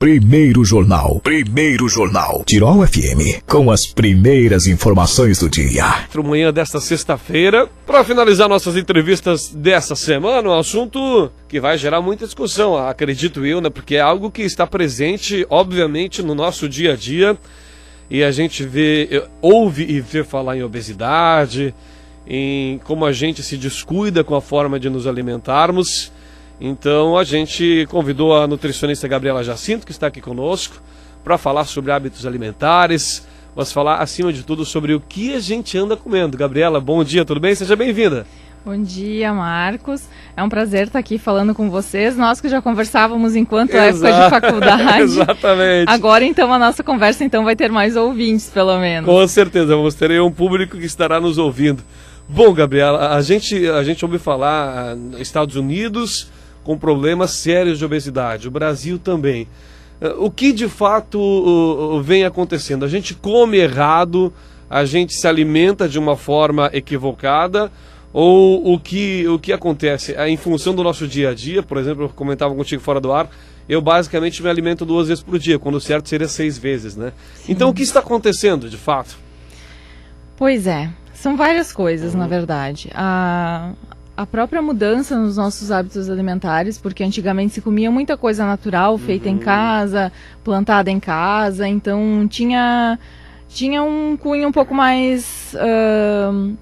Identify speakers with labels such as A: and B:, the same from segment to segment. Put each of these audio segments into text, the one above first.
A: Primeiro Jornal. Tirol FM, com as primeiras informações do dia.
B: Manhã desta sexta-feira, para finalizar nossas entrevistas dessa semana, um assunto que vai gerar muita discussão, acredito eu, né? Porque é algo que está presente, obviamente, no nosso dia a dia. E a gente ouve e vê falar em obesidade, em como a gente se descuida com a forma de nos alimentarmos. Então a gente convidou a nutricionista Gabriela Jacinto, que está aqui conosco, para falar sobre hábitos alimentares, mas falar acima de tudo sobre o que a gente anda comendo. Gabriela, bom dia, tudo bem? Seja bem-vinda.
C: Bom dia, Marcos. É um prazer estar aqui falando com vocês. Nós que já conversávamos enquanto época de faculdade.
B: Exatamente.
C: Agora, então, a nossa conversa vai ter mais ouvintes, pelo menos.
B: Com certeza, vamos ter aí um público que estará nos ouvindo. Bom, Gabriela, a gente ouve falar nos Estados Unidos com problemas sérios de obesidade, o Brasil também. O que de fato vem acontecendo? A gente come errado, a gente se alimenta de uma forma equivocada, ou o que acontece? Em função do nosso dia a dia, por exemplo, eu comentava contigo fora do ar, eu basicamente me alimento 2 vezes por dia, quando o certo seria 6 vezes, né? Sim. Então o que está acontecendo de fato?
C: Pois é, são várias coisas, na verdade. A própria mudança nos nossos hábitos alimentares, porque antigamente se comia muita coisa natural, feita em casa, plantada em casa, então tinha um cunho um pouco mais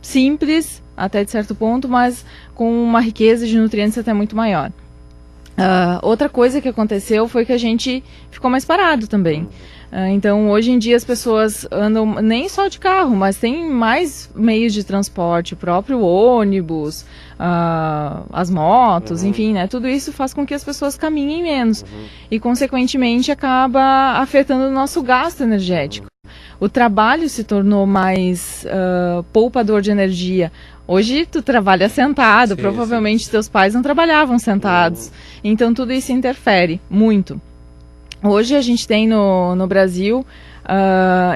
C: simples, até de certo ponto, mas com uma riqueza de nutrientes até muito maior. Outra coisa que aconteceu foi que a gente ficou mais parado também. Então, hoje em dia as pessoas andam nem só de carro, mas tem mais meios de transporte, o próprio ônibus, as motos, enfim, né? Tudo isso faz com que as pessoas caminhem menos e, consequentemente, acaba afetando o nosso gasto energético. O trabalho se tornou mais poupador de energia. Hoje tu trabalha sentado, provavelmente teus pais não trabalhavam sentados. Então tudo isso interfere muito. Hoje a gente tem no Brasil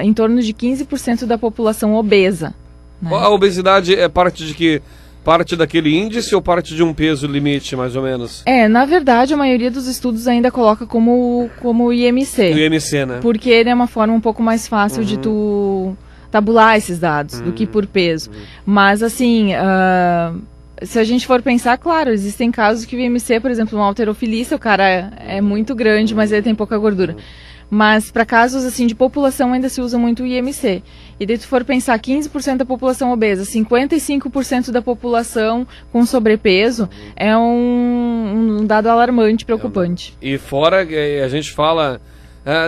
C: em torno de 15% da população obesa. Né?
B: A obesidade é parte de que? Parte daquele índice ou parte de um peso limite, mais ou menos?
C: Na verdade, a maioria dos estudos ainda coloca como IMC.
B: O IMC, né?
C: Porque ele é uma forma um pouco mais fácil de tu tabular esses dados do que por peso. Mas, assim, se a gente for pensar, claro, existem casos que o IMC, por exemplo, um halterofilista, o cara é muito grande, mas ele tem pouca gordura. Mas para casos assim de população ainda se usa muito o IMC. E daí tu for pensar 15% da população obesa, 55% da população com sobrepeso, é um dado alarmante, preocupante.
B: E fora, a gente fala...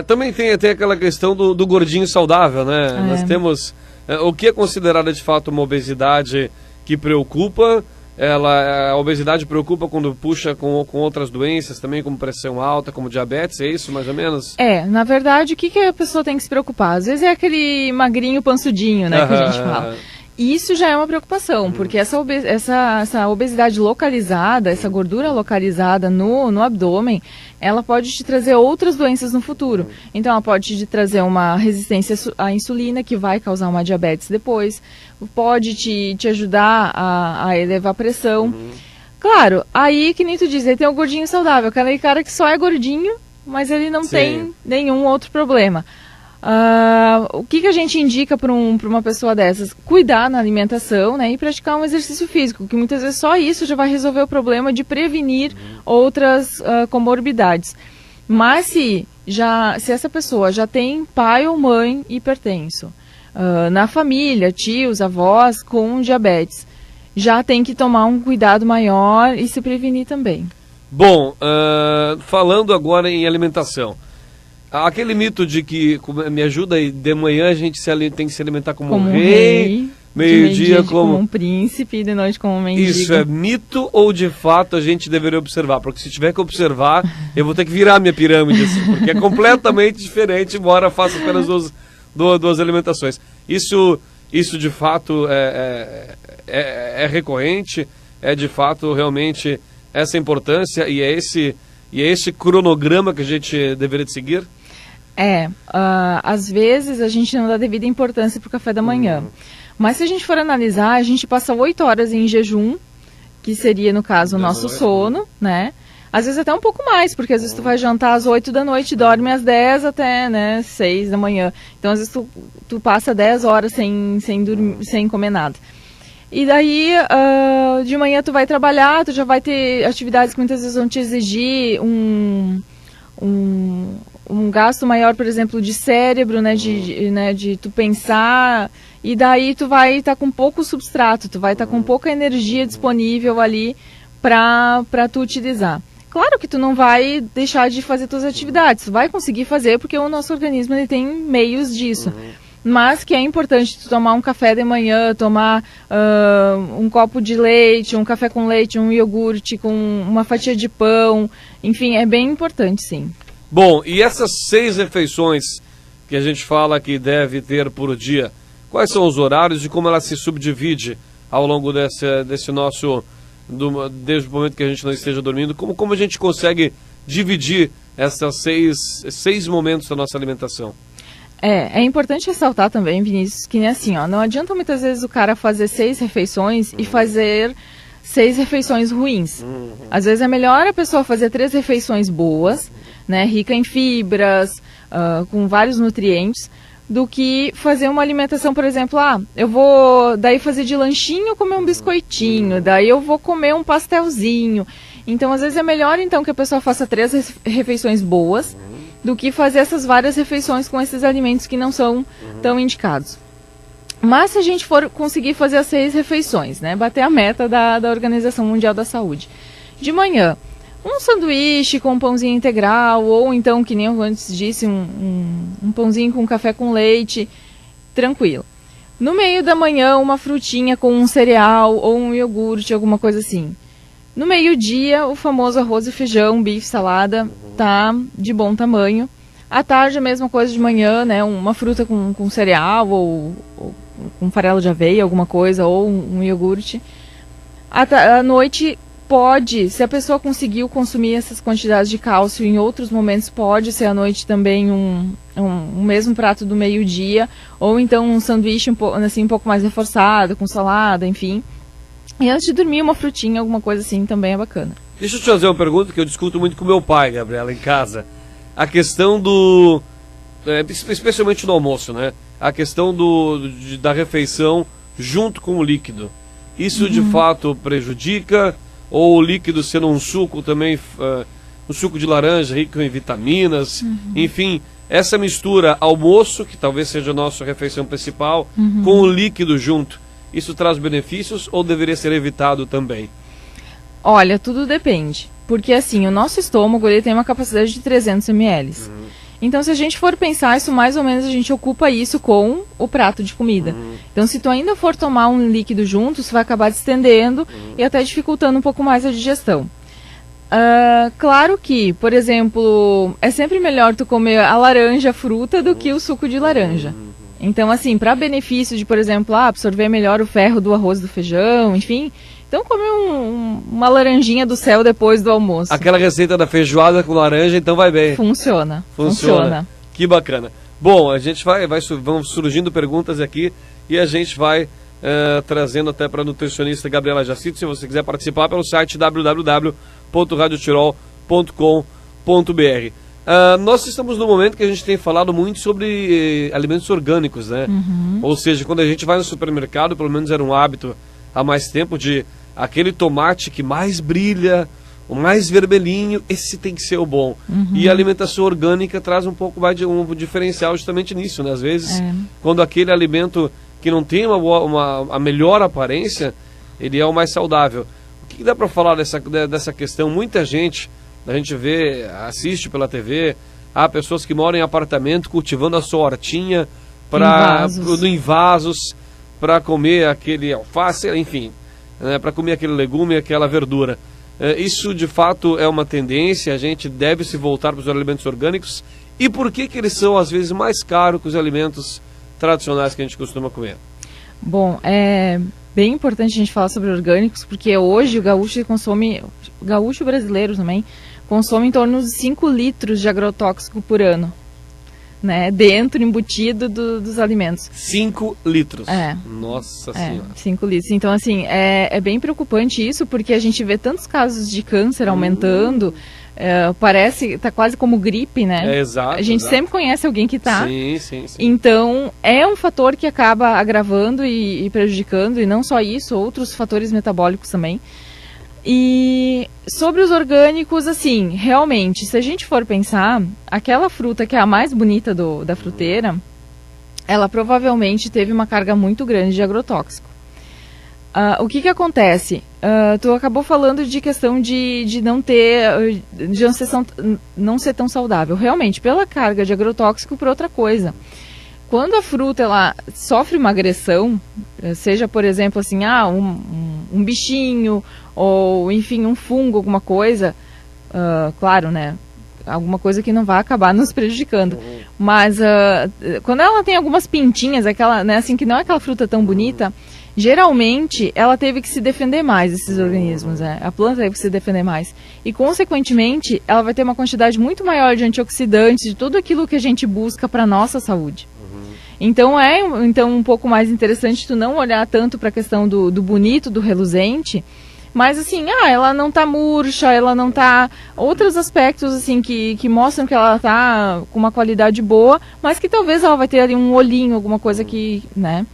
B: também tem até aquela questão do gordinho saudável, né? Nós temos... o que é considerado de fato uma obesidade que preocupa... A obesidade preocupa quando puxa com outras doenças também, como pressão alta, como diabetes, é isso mais ou menos?
C: Na verdade, o que a pessoa tem que se preocupar? Às vezes é aquele magrinho pansudinho, né, que a gente fala. Isso já é uma preocupação, porque essa obesidade localizada, essa gordura localizada no abdômen, ela pode te trazer outras doenças no futuro. Então, ela pode te trazer uma resistência à insulina, que vai causar uma diabetes depois. Pode te ajudar a elevar a pressão. Claro, aí, que nem tu diz, aí tem o gordinho saudável, aquele cara que só é gordinho, mas ele não tem nenhum outro problema. O que a gente indica para uma pessoa dessas? Cuidar na alimentação, né, e praticar um exercício físico, que muitas vezes só isso já vai resolver o problema de prevenir outras comorbidades. Mas se essa pessoa já tem pai ou mãe hipertenso, na família, tios, avós com diabetes, já tem que tomar um cuidado maior e se prevenir também.
B: Bom, falando agora em alimentação, aquele mito de que me ajuda aí, de manhã a gente tem que se alimentar como um rei, meio-dia como
C: um príncipe e de noite como um mendigo.
B: Isso é mito ou de fato a gente deveria observar? Porque se tiver que observar, eu vou ter que virar minha pirâmide, assim, porque é completamente diferente, embora faça apenas duas alimentações. Isso de fato é recorrente, é de fato realmente essa importância e é esse cronograma que a gente deveria de seguir?
C: Às vezes a gente não dá devida importância para o café da manhã. Mas se a gente for analisar, a gente passa 8 horas em jejum, que seria, no caso, o nosso sono, né? Às vezes até um pouco mais, porque às vezes tu vai jantar às 8 da noite, dorme às 10 até, né, 6 da manhã. Então, às vezes tu passa 10 horas sem dormir, sem comer nada. E daí, de manhã tu vai trabalhar, tu já vai ter atividades que muitas vezes vão te exigir um gasto maior, por exemplo, de cérebro, né, de tu pensar, e daí tu vai estar com pouco substrato, tu vai estar com pouca energia disponível ali para tu utilizar. Claro que tu não vai deixar de fazer tuas atividades, tu vai conseguir fazer porque o nosso organismo ele tem meios disso. Mas que é importante tu tomar um café de manhã, tomar um copo de leite, um café com leite, um iogurte com uma fatia de pão, enfim, é bem importante, sim.
B: Bom, e essas 6 refeições que a gente fala que deve ter por dia, quais são os horários e como ela se subdivide ao longo desse nosso... desde o momento que a gente não esteja dormindo, como a gente consegue dividir essas 6 momentos da nossa alimentação?
C: É importante ressaltar também, Vinícius, que assim, ó, não adianta muitas vezes o cara fazer 6 refeições e fazer 6 refeições ruins. Às vezes é melhor a pessoa fazer 3 refeições boas, né, rica em fibras, com vários nutrientes, do que fazer uma alimentação, por exemplo, eu vou daí fazer de lanchinho, comer um biscoitinho, daí eu vou comer um pastelzinho. Então, às vezes é melhor então que a pessoa faça 3 refeições boas, do que fazer essas várias refeições com esses alimentos que não são tão indicados. Mas se a gente for conseguir fazer as 6 refeições, né, bater a meta da Organização Mundial da Saúde, de manhã, um sanduíche com um pãozinho integral, ou então, que nem eu antes disse, um pãozinho com café com leite, tranquilo. No meio da manhã, uma frutinha com um cereal, ou um iogurte, alguma coisa assim. No meio-dia, o famoso arroz e feijão, bife, salada, tá de bom tamanho. À tarde, a mesma coisa de manhã, né, uma fruta com cereal, ou com farelo de aveia, alguma coisa, ou um iogurte. À noite... pode, se a pessoa conseguiu consumir essas quantidades de cálcio em outros momentos, pode ser à noite também um mesmo prato do meio-dia, ou então um sanduíche um pouco mais reforçado, com salada, enfim. E antes de dormir, uma frutinha, alguma coisa assim, também é bacana.
B: Deixa eu te fazer uma pergunta que eu discuto muito com meu pai, Gabriela, em casa. A questão do... especialmente no almoço, né? A questão da refeição junto com o líquido. Isso, de fato, prejudica... ou o líquido sendo um suco também, um suco de laranja rico em vitaminas, enfim, essa mistura almoço, que talvez seja a nossa refeição principal, com o líquido junto, isso traz benefícios ou deveria ser evitado também?
C: Olha, tudo depende, porque assim, o nosso estômago ele tem uma capacidade de 300 ml. Então, se a gente for pensar isso, mais ou menos a gente ocupa isso com o prato de comida. Então, se tu ainda for tomar um líquido junto, isso vai acabar estendendo e até dificultando um pouco mais a digestão. Claro que, por exemplo, é sempre melhor tu comer a laranja, a fruta, do que o suco de laranja. Então, assim, para benefício de, por exemplo, absorver melhor o ferro do arroz, do feijão, enfim... Então come uma laranjinha do céu depois do almoço.
B: Aquela receita da feijoada com laranja, então vai bem.
C: Funciona.
B: Que bacana. Bom, a gente vão surgindo perguntas aqui e a gente vai trazendo até para a nutricionista Gabriela Jacinto, se você quiser participar, pelo site www.radiotirol.com.br. Nós estamos no momento que a gente tem falado muito sobre alimentos orgânicos, né? Ou seja, quando a gente vai no supermercado, pelo menos era um hábito há mais tempo de aquele tomate que mais brilha, o mais vermelhinho, esse tem que ser o bom. E a alimentação orgânica traz um pouco mais de um diferencial justamente nisso, né? Às vezes, quando aquele alimento que não tem a melhor aparência, ele é o mais saudável. O que dá para falar dessa questão? Muita gente, a gente vê, assiste pela TV, há pessoas que moram em apartamento cultivando a sua hortinha em vasos, para comer aquele alface, enfim, né, para comer aquele legume, aquela verdura. Isso, de fato, é uma tendência, a gente deve se voltar para os alimentos orgânicos. E por que eles são, às vezes, mais caros que os alimentos tradicionais que a gente costuma comer?
C: Bom, é bem importante a gente falar sobre orgânicos, porque hoje o gaúcho brasileiro também, consome em torno de 5 litros de agrotóxico por ano. né, dentro, embutido dos alimentos.
B: 5 litros.
C: É.
B: Nossa Senhora.
C: 5 litros. Então, assim, é bem preocupante isso, porque a gente vê tantos casos de câncer aumentando, parece, tá quase como gripe, né?
B: Exato.
C: A gente sempre conhece alguém que tá.
B: Sim.
C: Então, é um fator que acaba agravando e prejudicando, e não só isso, outros fatores metabólicos também. E sobre os orgânicos, assim, realmente, se a gente for pensar, aquela fruta que é a mais bonita da fruteira, ela provavelmente teve uma carga muito grande de agrotóxico. O que acontece? Tu acabou falando de questão de não ser tão saudável. Realmente, pela carga de agrotóxico, por outra coisa. Quando a fruta ela sofre uma agressão, seja, por exemplo, assim, um bichinho, ou, enfim, um fungo, alguma coisa, claro, né, alguma coisa que não vai acabar nos prejudicando. Mas quando ela tem algumas pintinhas, aquela, né, assim, que não é aquela fruta tão bonita, geralmente ela teve que se defender mais, esses organismos, né? A planta teve que se defender mais. E, consequentemente, ela vai ter uma quantidade muito maior de antioxidantes, de tudo aquilo que a gente busca para a nossa saúde. Então um pouco mais interessante tu não olhar tanto para a questão do bonito, do reluzente, mas assim, ela não tá murcha, ela não tá... Outros aspectos assim que mostram que ela tá com uma qualidade boa, mas que talvez ela vai ter ali um olhinho, alguma coisa que, né?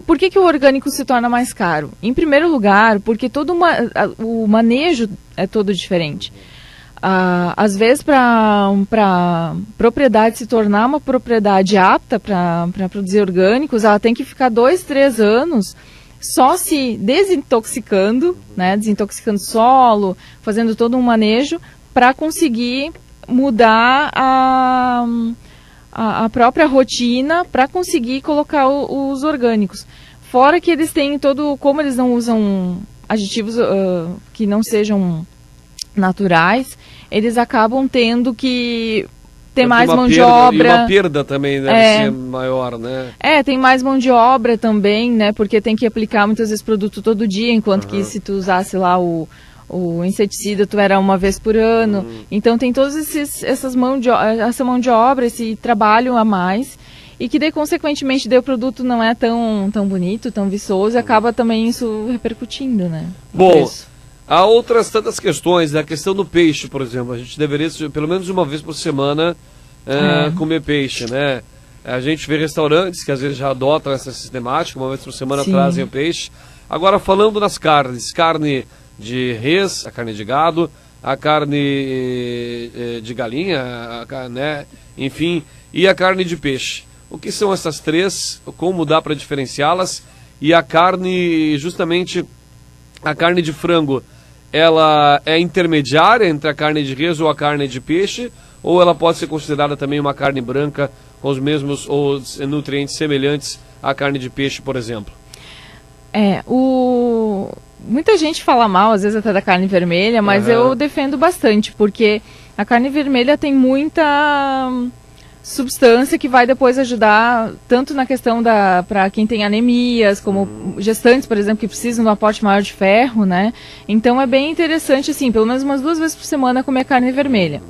C: Por que o orgânico se torna mais caro? Em primeiro lugar, porque o manejo é todo diferente. Às vezes, para a propriedade se tornar uma propriedade apta para produzir orgânicos, ela tem que ficar 2, 3 anos só se desintoxicando, né, desintoxicando solo, fazendo todo um manejo para conseguir mudar a própria rotina para conseguir colocar os orgânicos. Fora que eles têm como eles não usam aditivos que não sejam naturais, eles acabam tendo que ter mais mão de obra. E
B: uma perda também deve ser maior, né?
C: Tem mais mão de obra também, né? Porque tem que aplicar muitas vezes produto todo dia, enquanto que se tu usasse lá o inseticida, tu era uma vez por ano. Então tem todas essa mão de obra, esse trabalho a mais, e que daí, consequentemente, o produto não é tão bonito, tão viçoso, e acaba também isso repercutindo, né?
B: Bom, há outras tantas questões, a questão do peixe, por exemplo. A gente deveria, pelo menos uma vez por semana, comer peixe, né? A gente vê restaurantes que às vezes já adotam essa sistemática, uma vez por semana trazem o peixe. Agora, falando nas carnes, carne de res, a carne de gado, a carne de galinha, né? Enfim, e a carne de peixe. O que são essas três, como dá para diferenciá-las? E a carne, justamente, a carne de frango, ela é intermediária entre a carne de res ou a carne de peixe, ou ela pode ser considerada também uma carne branca com os mesmos ou nutrientes semelhantes à carne de peixe, por exemplo?
C: Muita gente fala mal, às vezes até da carne vermelha, mas eu defendo bastante, porque a carne vermelha tem muita substância que vai depois ajudar tanto na questão para quem tem anemias, como gestantes, por exemplo, que precisam de um aporte maior de ferro, né? Então é bem interessante, assim, pelo menos umas 2 vezes por semana comer carne vermelha.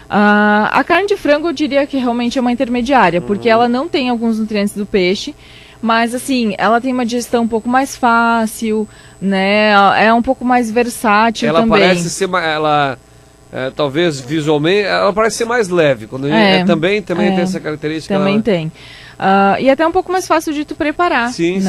C: A carne de frango eu diria que realmente é uma intermediária, porque ela não tem alguns nutrientes do peixe, mas assim, ela tem uma digestão um pouco mais fácil, né? É um pouco mais versátil também.
B: Ela parece ser talvez visualmente, ela parece ser mais leve. Quando também tem essa característica.
C: Também tem. E até um pouco mais fácil de tu preparar.
B: Sim.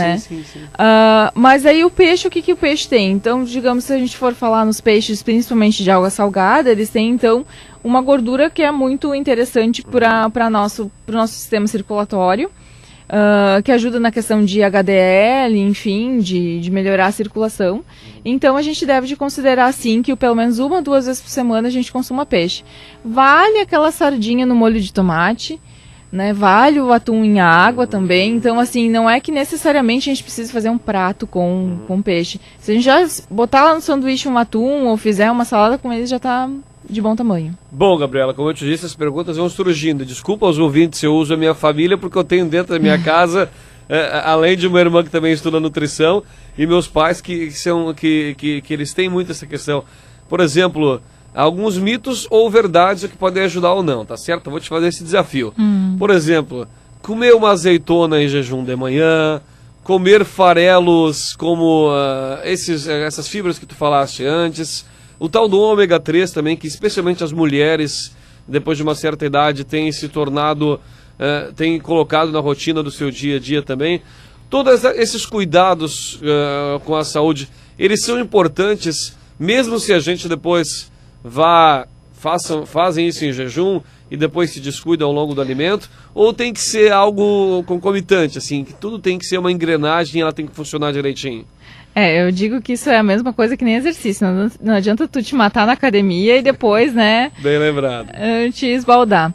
C: Mas aí o peixe, o que o peixe tem? Então, digamos, se a gente for falar nos peixes, principalmente de água salgada, eles têm, então, uma gordura que é muito interessante para o nosso sistema circulatório, que ajuda na questão de HDL, enfim, de melhorar a circulação. Então a gente deve de considerar, sim, que pelo menos 1 ou 2 vezes por semana a gente consuma peixe. Vale aquela sardinha no molho de tomate, né? Vale o atum em água também. Então, assim, não é que necessariamente a gente precisa fazer um prato com peixe. Se a gente já botar lá no sanduíche um atum ou fizer uma salada com ele, já está de bom tamanho.
B: Bom, Gabriela, como eu te disse, as perguntas vão surgindo. Desculpa aos ouvintes se eu uso a minha família, porque eu tenho dentro da minha casa, além de uma irmã que também estuda nutrição, e meus pais que eles têm muito essa questão. Por exemplo, alguns mitos ou verdades que podem ajudar ou não, tá certo? Eu vou te fazer esse desafio. Por exemplo, comer uma azeitona em jejum de manhã, comer farelos como essas fibras que tu falaste antes, o tal do ômega 3 também, que especialmente as mulheres, depois de uma certa idade, têm se tornado, têm colocado na rotina do seu dia a dia também. Todos esses cuidados com a saúde, eles são importantes, mesmo se a gente depois fazem isso em jejum e depois se descuida ao longo do alimento, ou tem que ser algo concomitante, assim, que tudo tem que ser uma engrenagem e ela tem que funcionar direitinho?
C: Eu digo que isso é a mesma coisa que nem exercício. Não adianta tu te matar na academia e depois, né?
B: Bem lembrado.
C: Te esbaldar.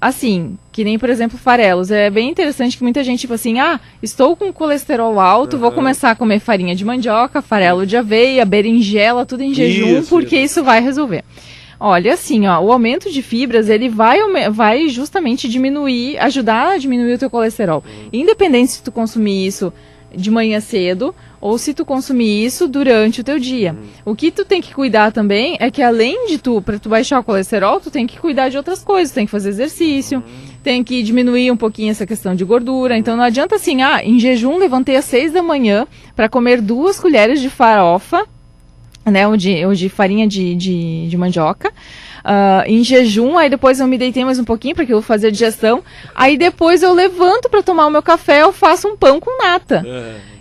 C: Assim, que nem, por exemplo, farelos. É bem interessante que muita gente, tipo assim, estou com colesterol alto, vou começar a comer farinha de mandioca, farelo de aveia, berinjela, tudo em jejum, porque isso vai resolver. Olha, assim, o aumento de fibras, ele vai justamente ajudar a diminuir o teu colesterol. Independente se tu consumir isso de manhã cedo ou se tu consumir isso durante o teu dia. O que tu tem que cuidar também é que além de para tu baixar o colesterol, tu tem que cuidar de outras coisas, tem que fazer exercício, tem que diminuir um pouquinho essa questão de gordura. Então não adianta assim, em jejum levantei às 6 da manhã para comer 2 colheres de farofa, né, ou de farinha de mandioca, em jejum, aí depois eu me deitei mais um pouquinho para que eu vou fazer a digestão, aí depois eu levanto para tomar o meu café, eu faço um pão com nata.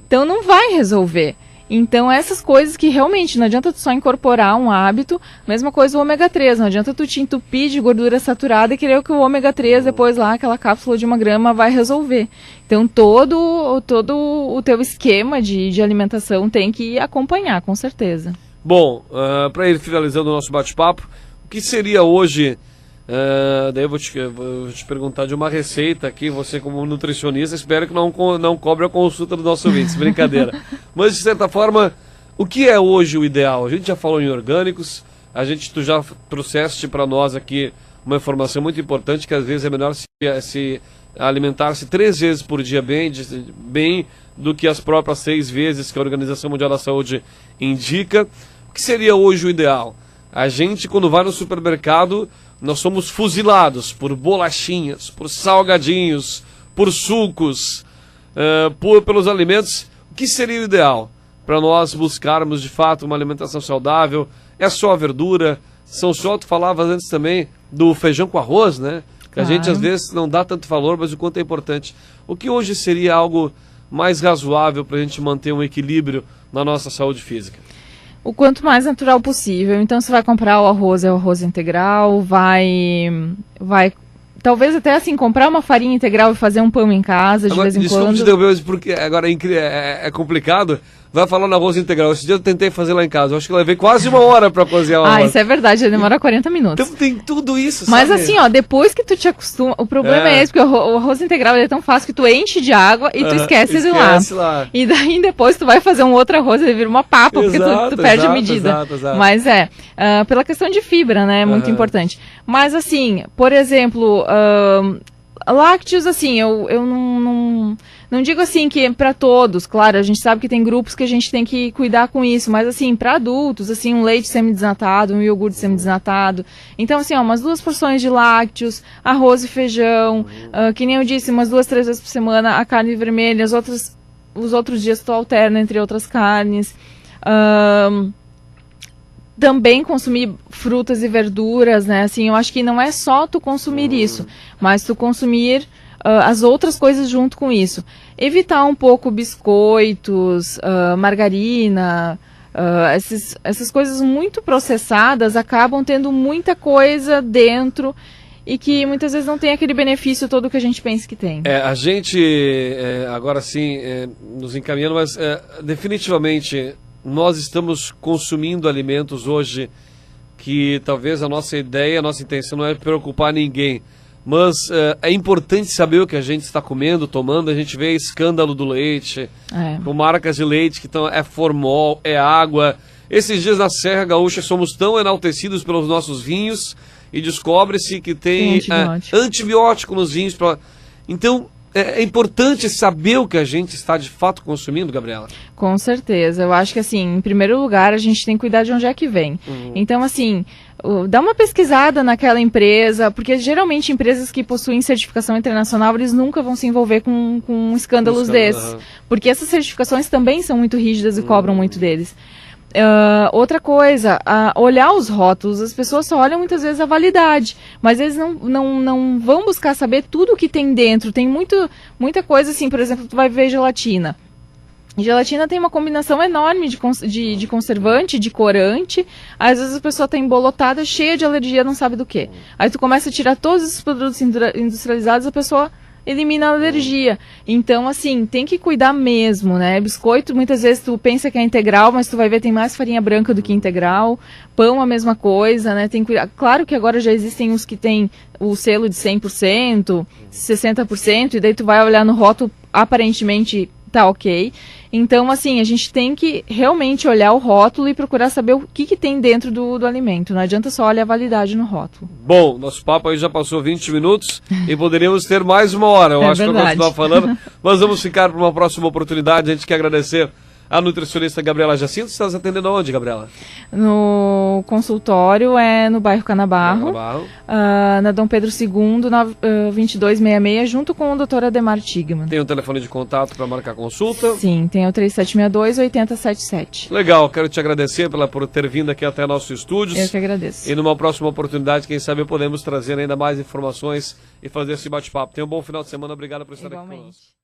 C: Então não vai resolver. Então essas coisas que realmente não adianta tu só incorporar um hábito, mesma coisa o ômega 3, não adianta tu te entupir de gordura saturada e querer que o ômega 3 depois lá, aquela cápsula de 1 grama vai resolver. Então todo o teu esquema de alimentação tem que acompanhar, com certeza.
B: Bom, para ir finalizando o nosso bate-papo, o que seria hoje, daí eu vou te perguntar de uma receita aqui, você como nutricionista, espero que não cobre a consulta do nosso ouvinte, brincadeira. Mas de certa forma, o que é hoje o ideal? A gente já falou em orgânicos, tu já trouxeste para nós aqui uma informação muito importante, que às vezes é melhor se alimentar-se 3 vezes por dia bem do que as próprias 6 vezes que a Organização Mundial da Saúde indica. O que seria hoje o ideal? A gente, quando vai no supermercado, nós somos fuzilados por bolachinhas, por salgadinhos, por sucos, pelos alimentos. O que seria o ideal para nós buscarmos, de fato, uma alimentação saudável? É só a verdura? Tu falavas antes também do feijão com arroz, né? Que a gente, às vezes, não dá tanto valor, mas o quanto é importante. O que hoje seria algo mais razoável para a gente manter um equilíbrio na nossa saúde física?
C: O quanto mais natural possível. Então, você vai comprar o arroz integral, vai talvez até assim, comprar uma farinha integral e fazer um pão em casa de vez em quando.
B: Porque agora é complicado. Vai falar no arroz integral. Esse dia eu tentei fazer lá em casa. Eu acho que levei quase 1 hora para cozinhar o arroz.
C: Isso é verdade, demora 40 minutos.
B: Então tem tudo isso,
C: Mas
B: sabe?
C: assim, depois que tu te acostuma, o problema é esse, porque o arroz integral é tão fácil que tu enche de água e tu esquece de lá. E daí depois tu vai fazer um outro arroz e ele vira uma papa, porque tu perde a medida. Exato. Mas pela questão de fibra, né, é muito importante. Mas assim, por exemplo, lácteos, assim, eu não digo assim que é para todos, claro, a gente sabe que tem grupos que a gente tem que cuidar com isso, mas assim, para adultos, assim, um leite semi-desnatado, um iogurte semi-desnatado, então assim, umas 2 porções de lácteos, arroz e feijão, que nem eu disse, umas 2, 3 vezes por semana a carne vermelha, os outros dias tu alterna entre outras carnes, também consumir frutas e verduras, né, assim, eu acho que não é só tu consumir isso, mas tu consumir as outras coisas junto com isso. Evitar um pouco biscoitos, margarina, essas coisas muito processadas acabam tendo muita coisa dentro e que muitas vezes não tem aquele benefício todo que a gente pensa que tem.
B: A gente, agora sim, nos encaminhando, mas definitivamente nós estamos consumindo alimentos hoje que talvez a nossa ideia, a nossa intenção não é preocupar ninguém. Mas é importante saber o que a gente está comendo, tomando. A gente vê escândalo do leite, com marcas de leite que é formol, é água. Esses dias na Serra Gaúcha somos tão enaltecidos pelos nossos vinhos e descobre-se que tem antibiótico nos vinhos. Então, é importante saber o que a gente está de fato consumindo, Gabriela?
C: Com certeza. Eu acho que, assim, em primeiro lugar, a gente tem que cuidar de onde é que vem. Então, assim, dá uma pesquisada naquela empresa, porque geralmente empresas que possuem certificação internacional, eles nunca vão se envolver com escândalos desses. Porque essas certificações também são muito rígidas e cobram muito deles. Outra coisa, olhar os rótulos. As pessoas só olham muitas vezes a validade, mas eles não vão buscar saber tudo o que tem dentro. Tem muita coisa assim, por exemplo, tu vai ver gelatina. Gelatina tem uma combinação enorme de conservante, de corante. Às vezes a pessoa está embolotada, cheia de alergia, não sabe do que. Aí tu começa a tirar todos esses produtos industrializados, a pessoa elimina a alergia. Então, assim, tem que cuidar mesmo, né? Biscoito, muitas vezes tu pensa que é integral, mas tu vai ver tem mais farinha branca do que integral. Pão, a mesma coisa, né? Tem que cuidar. Claro que agora já existem os que tem o selo de 100%, 60%, e daí tu vai olhar no rótulo, aparentemente tá ok. Então, assim, a gente tem que realmente olhar o rótulo e procurar saber o que tem dentro do alimento. Não adianta só olhar a validade no rótulo.
B: Bom, nosso papo aí já passou 20 minutos e poderíamos ter mais uma hora. Eu acho que eu vou continuar falando, mas vamos ficar para uma próxima oportunidade. A gente quer agradecer a nutricionista Gabriela Jacinto. Você está atendendo aonde, Gabriela?
C: No consultório, no bairro Canabarro, na Dom Pedro II, 2266, junto com o Dr. Ademar Tigman.
B: Tem um telefone de contato para marcar consulta?
C: Sim, tem o 3762-8077.
B: Legal, quero te agradecer por ter vindo aqui até nosso estúdio.
C: Eu que agradeço.
B: E numa próxima oportunidade, quem sabe podemos trazer ainda mais informações e fazer esse bate-papo. Tenha um bom final de semana, obrigado por estar aqui conosco.